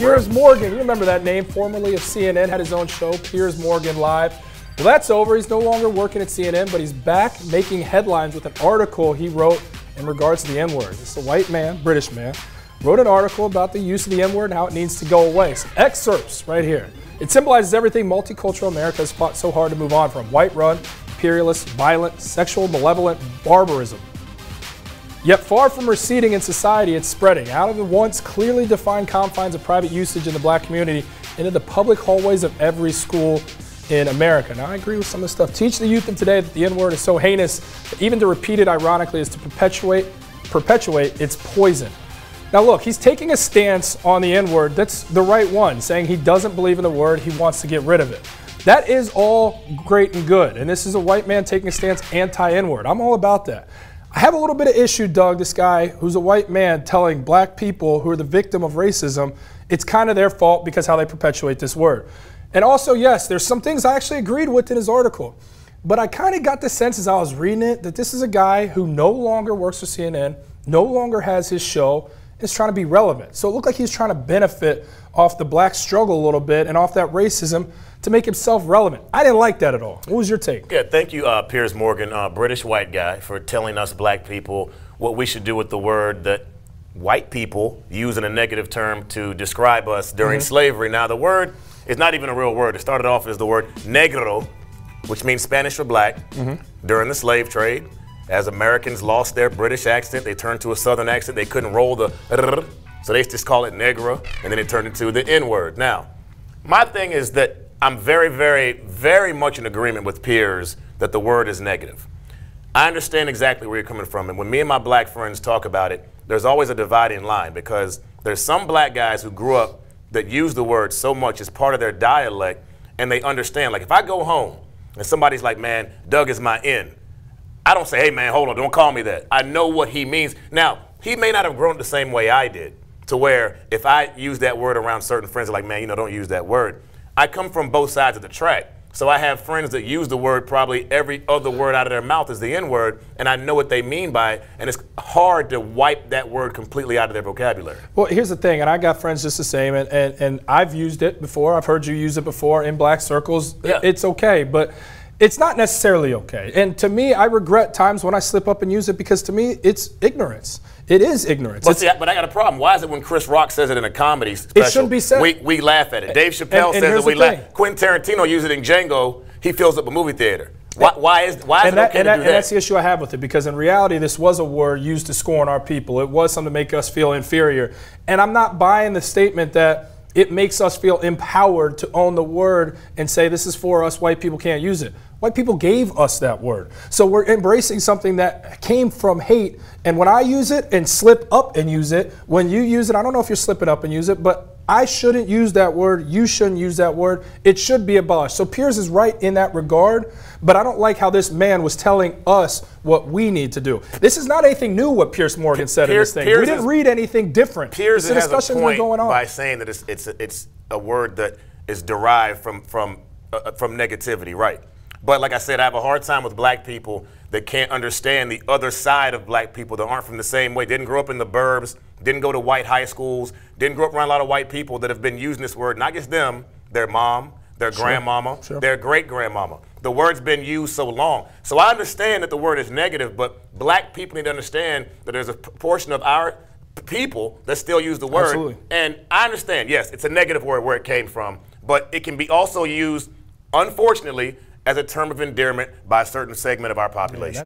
Piers Morgan, you remember that name, formerly of CNN, had his own show, Piers Morgan Live. Well, that's over. He's no longer working at CNN, but he's back making headlines with an article he wrote in regards to the N-word. This is a white man, British man, wrote an article about the use of the N-word and how it needs to go away. Some excerpts right here. It symbolizes everything multicultural America has fought so hard to move on from: white run, imperialist, violent, sexual, malevolent barbarism. Yet far from receding in society, it's spreading out of the once clearly defined confines of private usage in the black community into the public hallways of every school in America. Now, I agree with some of this stuff. Teach the youth of today that the N-word is so heinous that even to repeat it ironically is to perpetuate its poison. Now look, he's taking a stance on the N-word that's the right one, saying he doesn't believe in the word, he wants to get rid of it. That is all great and good, and this is a white man taking a stance anti-N-word. I'm all about that. I have a little bit of issue, Doug, this guy who's a white man telling black people who are the victim of racism, it's kind of their fault because how they perpetuate this word. And also, yes, there's some things I actually agreed with in his article, but I kind of got the sense as I was reading it that this is a guy who no longer works for CNN, no longer has his show, and is trying to be relevant. So it looked like he's trying to benefit off the black struggle a little bit and off that racism to make himself relevant. I didn't like that at all. What was your take? Yeah, thank you, Piers Morgan, British white guy, for telling us black people what we should do with the word that white people use in a negative term to describe us during slavery. Now, the word is not even a real word. It started off as the word negro, which means Spanish for black, during the slave trade. As Americans lost their British accent, they turned to a southern accent. They couldn't roll the r, so they just call it negro, and then it turned into the N-word. Now, my thing is that I'm very, very, very much in agreement with Piers that the word is negative. I understand exactly where you're coming from, and when me and my black friends talk about it, there's always a dividing line, because there's some black guys who grew up that use the word so much as part of their dialect, and they understand. Like, if I go home and somebody's like, man, Doug is my N, I don't say, hey man, hold on, don't call me that. I know what he means. Now, he may not have grown up the same way I did, to where if I use that word around certain friends, they're like, man, you know, don't use that word. I come from both sides of the track. So I have friends that use the word, probably every other word out of their mouth is the N-word, and I know what they mean by it, and it's hard to wipe that word completely out of their vocabulary. Well, here's the thing, and I got friends just the same, and I've used it before. I've heard you use it before in black circles. Yeah. It's okay, but it's not necessarily okay. And to me, I regret times when I slip up and use it, because to me, it's ignorance. It is ignorance. But, but I got a problem. Why is it when Chris Rock says it in a comedy special, it shouldn't be said. We laugh at it. Dave Chappelle says it, we laugh. Quentin Tarantino uses it in Django. He fills up a movie theater. Why is it okay to do that? And that's the issue I have with it, because in reality, this was a word used to scorn our people. It was something to make us feel inferior. And I'm not buying the statement that it makes us feel empowered to own the word and say this is for us, white people can't use it. White people gave us that word. So we're embracing something that came from hate. And when I use it and slip up and use it, when you use it, I don't know if you're slipping up and use it, but I shouldn't use that word. You shouldn't use that word. It should be abolished. So Piers is right in that regard, but I don't like how this man was telling us what we need to do. This is not anything new what Piers Morgan said in this thing. We didn't read anything different. Piers has a point by saying that it's a word that is derived from negativity, right? But like I said, I have a hard time with black people that can't understand the other side of black people that aren't from the same way, didn't grow up in the burbs, didn't go to white high schools, didn't grow up around a lot of white people that have been using this word, not just them, their mom, their grandmama, their great-grandmama. The word's been used so long. So I understand that the word is negative, but black people need to understand that there's a portion of our people that still use the word. Absolutely. And I understand, yes, it's a negative word where it came from, but it can be also used, unfortunately, as a term of endearment by a certain segment of our population.